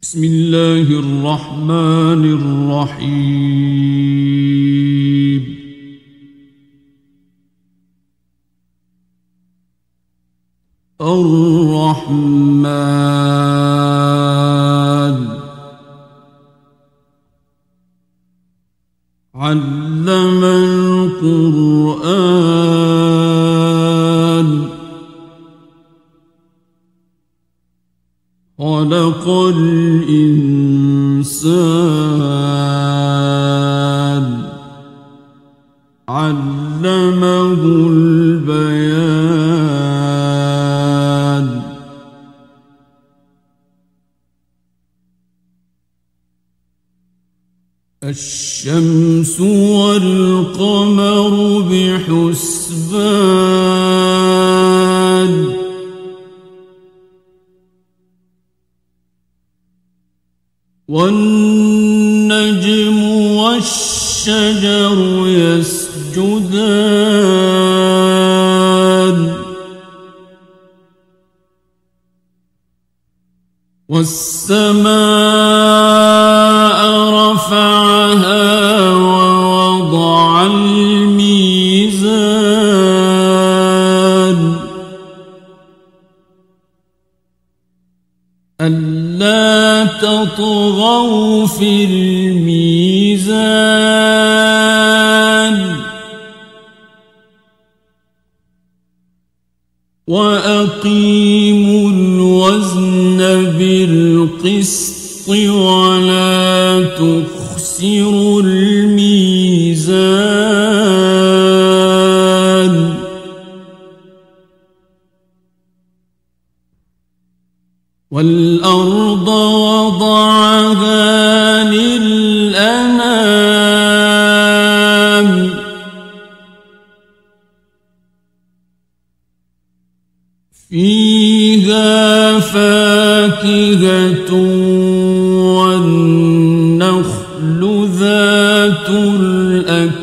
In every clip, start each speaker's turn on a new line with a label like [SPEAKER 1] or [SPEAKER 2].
[SPEAKER 1] بسم الله الرحمن الرحيم. الرحمن علم القرآن خلق الإنسان علمه البيان. الشمس والقمر بحسبان والنجم والشجر يسجدان والسماء رفعها ووضع الميزان ألا تطغوا في الميزان وأقيموا الوزن بالقسط ولا تخسروا الميزان والأرض وضعها للأنام فيها فاكهة والنخل ذات الأكمام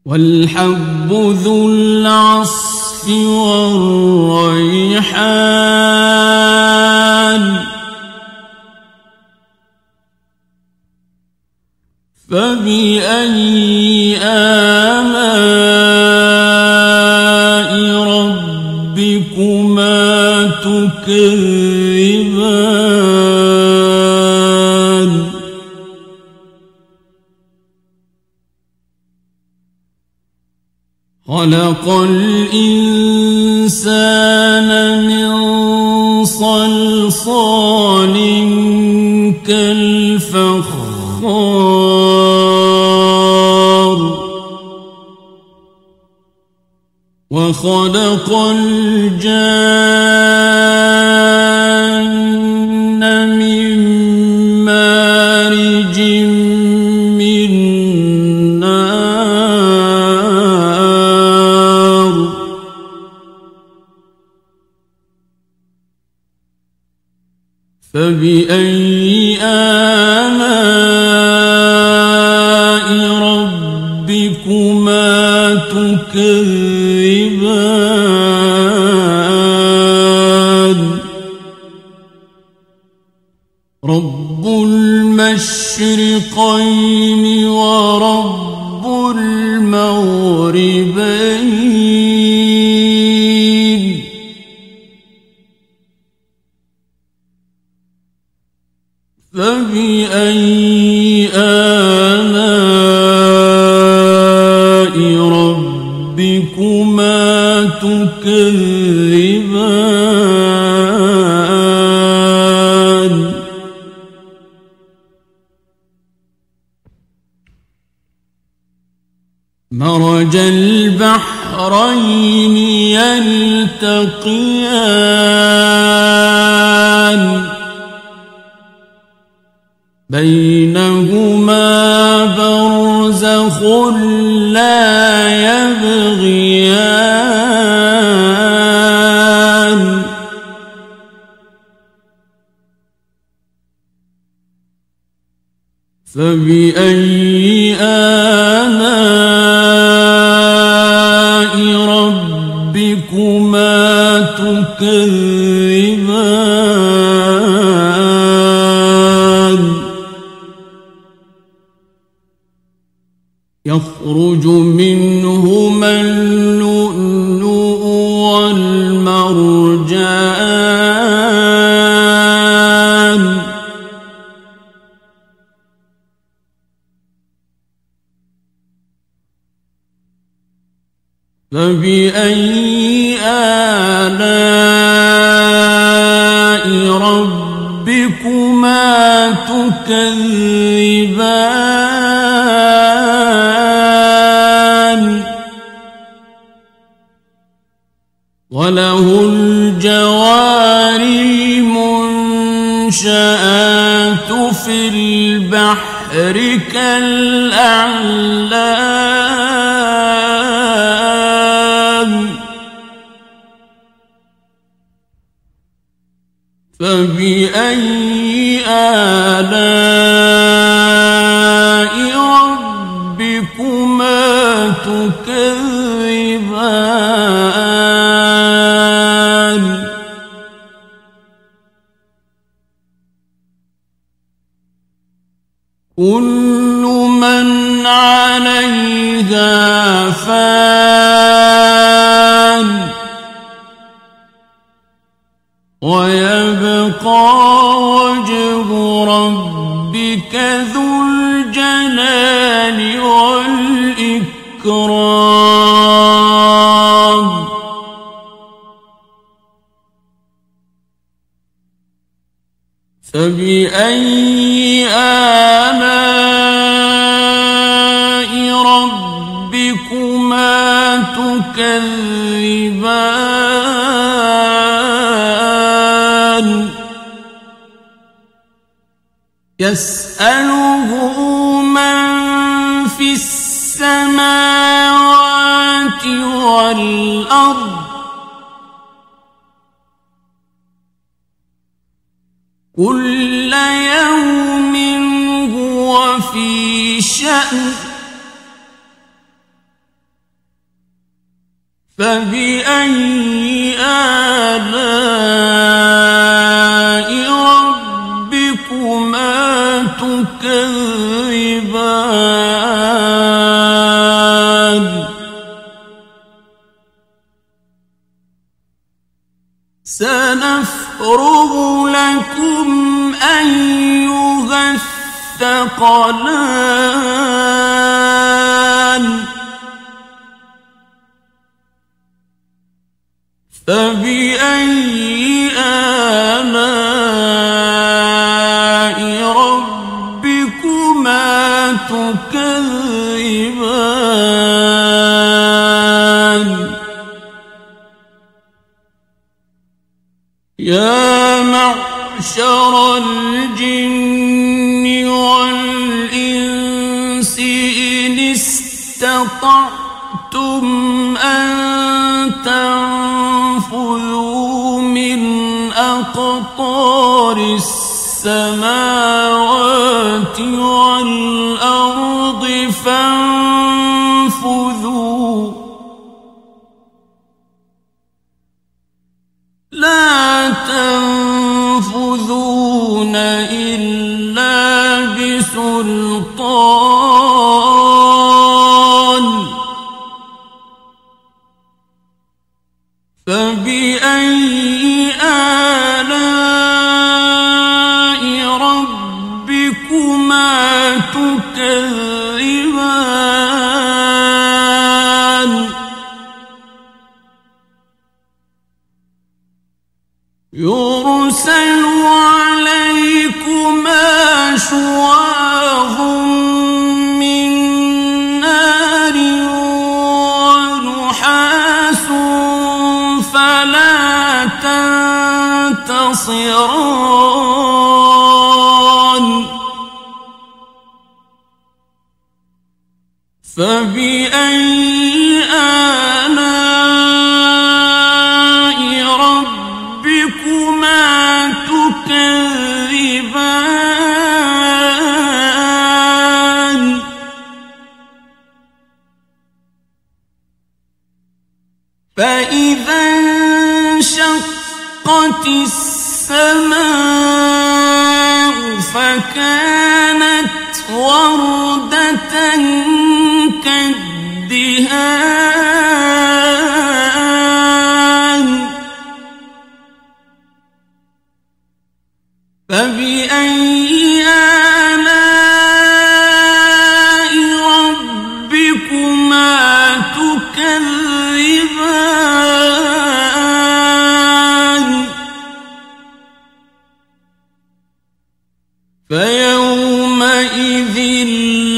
[SPEAKER 1] والحب ذو العصف والريحان فبأي آلاء ربكما تكذبان خلق الإنسان من صلصال كالفخار وخلق الجان من مارج من نار فبأي آلاء ربكما تكذبان رب المشرقين ورب المغربين فبأي آلاء ربكما تكذبان مرج البحرين يلتقيان بينهما برزخ لا يبغيان فبأي آلاء ربكما تكذبان يخرج منهما اللؤلؤ والمرجان فبأي آلاء ربكما تكذبان وله الجوار المنشآت في البحر كالأعلام فبأي آلاء ربكما تكذبان كل من عليها فان ويبقى وجه ربك ذو الجلال والإكرام فبأي آلاء ربكما تكذبان يسأله من في السماوات والأرض كل يوم هو في شأن فبأي آلاء ربكما تكذبان سنفرغ لكم أيها الثقلان فبأي آلاء ربكما تكذبان يا معشر الجن والإنس إن استطعتم أن تنفذوا من أقطار السماوات والأرض فانفذوا لا تنفذون إلا بسلطان فبأي آلاء ربكما تكذبان يرسل عليكما شواظ من نار ونحاس فلا تنتصران فبأي آلاء ربكما تكذبان فإذا انشقت السماء فكانت وردة كالدهان فبأي آلاء ربكما تكذبان فيومئذ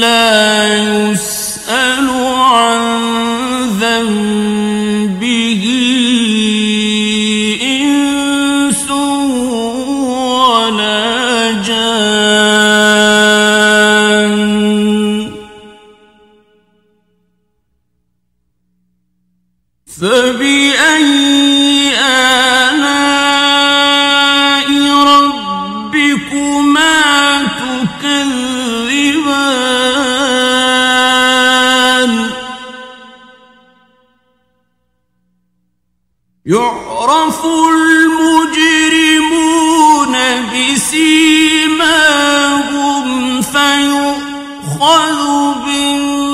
[SPEAKER 1] لا يسأل عن ذنبه إنس ولا جان فبأي آلاء ربكما تكذبان يعرف المجرمون بسيماهم فيؤخذ بالنواصي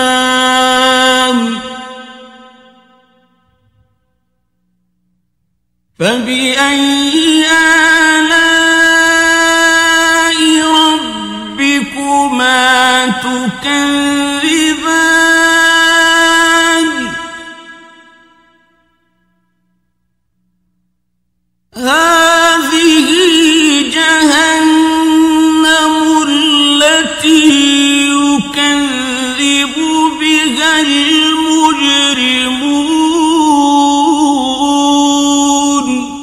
[SPEAKER 1] والأقدام فبأي آلاء ربكما تكذبان هذه جهنم التي يكذب بها المجرمون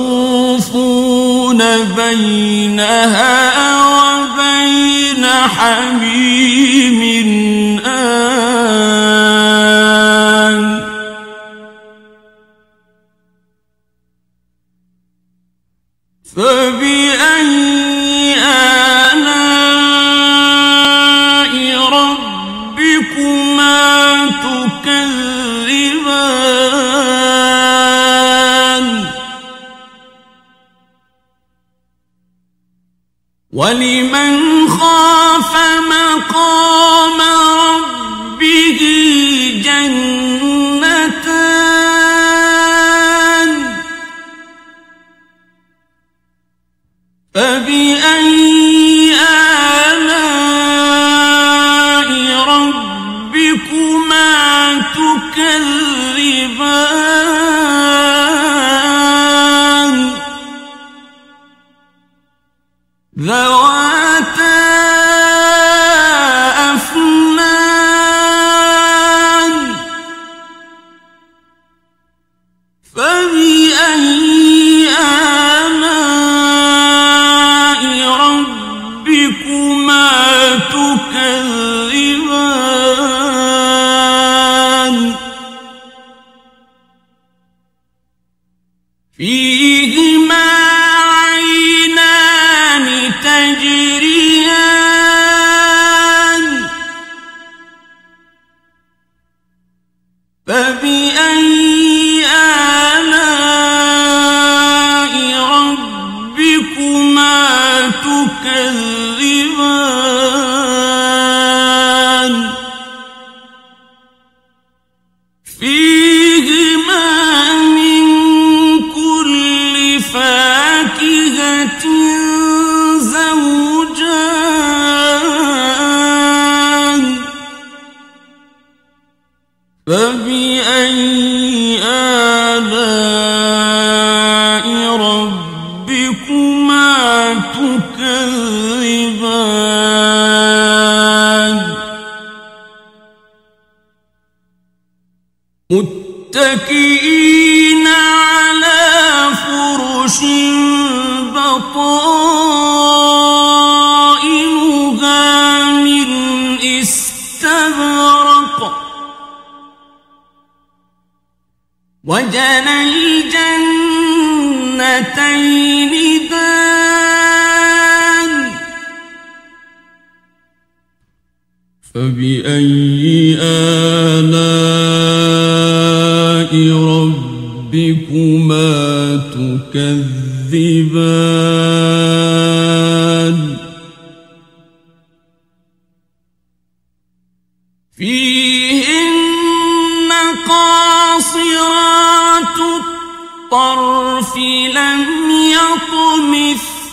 [SPEAKER 1] يطوفون بينها وبين حميم آن فبأي آلاء ربكما تكذبان ولمن خاف مقام ربه جنتان فبأي آلاء ربكما تكذبان ذواتا أفنان فبأي آلاء ربكما تكذبان فيهما عينان تجريان فبأي آلاء ربكما تكذبان فيهما من كل فاكهة زوجان فبأي آلاء ربكما تكذبان متكئين على فرش بطائنها من استبرق وجنى الجنتين دان فبأي آلاء ربكما تكذبان فيهن قاصرات الطرف لم يطمثهن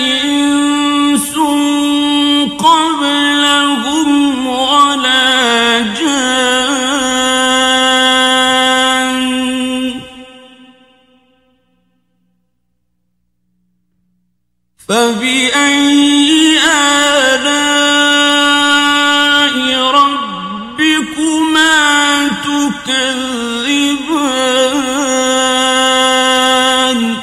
[SPEAKER 1] إنس قبلهم ولا جان فبأي آلاء ربكما تكذبان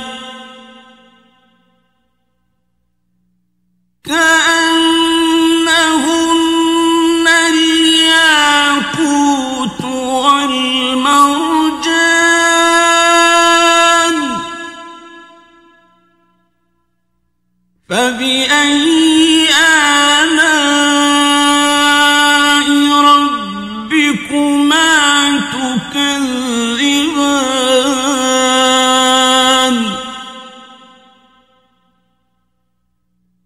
[SPEAKER 1] كأنهن الياقوت والمرجان فبأي آلاء ربكما تكذبان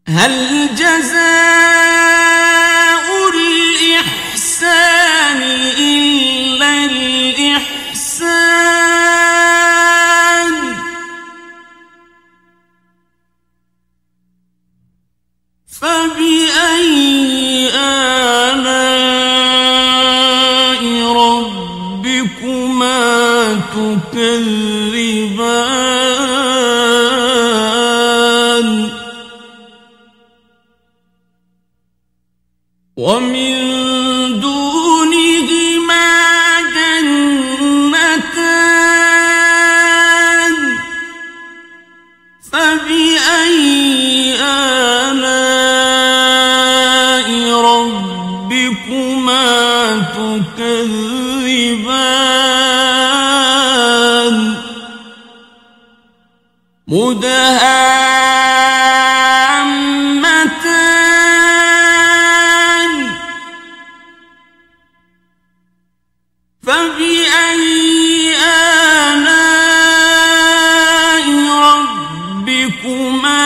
[SPEAKER 1] هل جزاء الإحسان إلا الإحسان فبأي آلاء ربكما تكذبان ومن دونهما جنتان فبأي آلاء ربكما تكذبان مدهامتان فبأي آلاء ربكما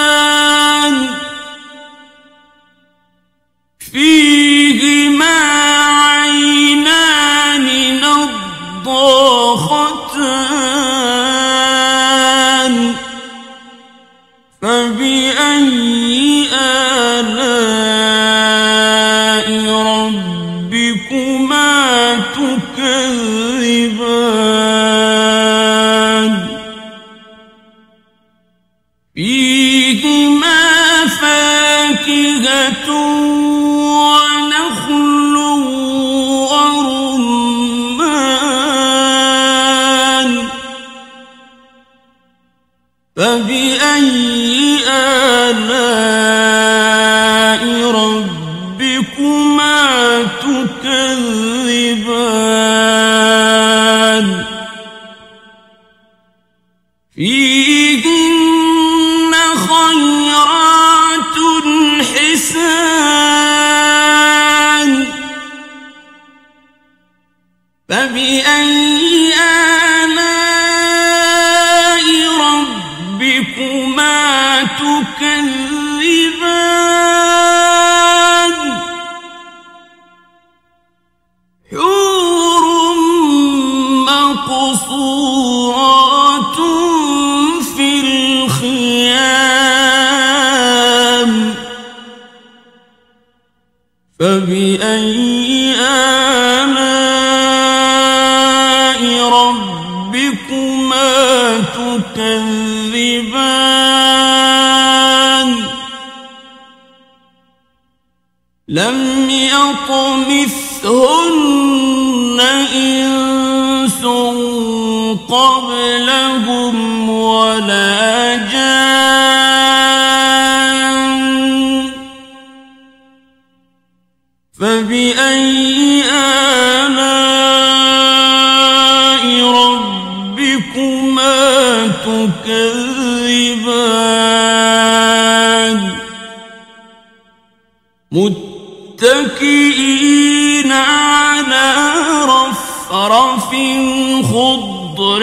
[SPEAKER 1] تكذبان فيهما عينان نضاختان فبأي آلاء ربكما تكذبان فيهما فاكهة ونخل ورمان فبأي آلاء ربكما تكذبان فيهن خيرات حسان فبأي آلاء ربكما تكذبان حور مقصورات في الخيام فبأي آلاء ربكما تكذبان لم يطمثهن إنس قبلهم ولا جان فبأي آلاء ربكما تكذبان متكئين على رفرف خضر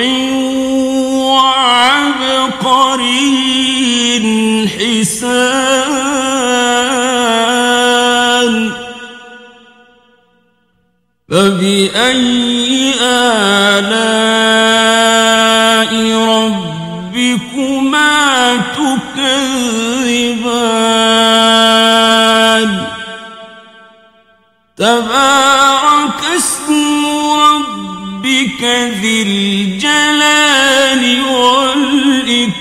[SPEAKER 1] وعبقري حسان فبأي آلاء ربكما تكذبان تبارك اسم ربك ذي الجلال والإكرام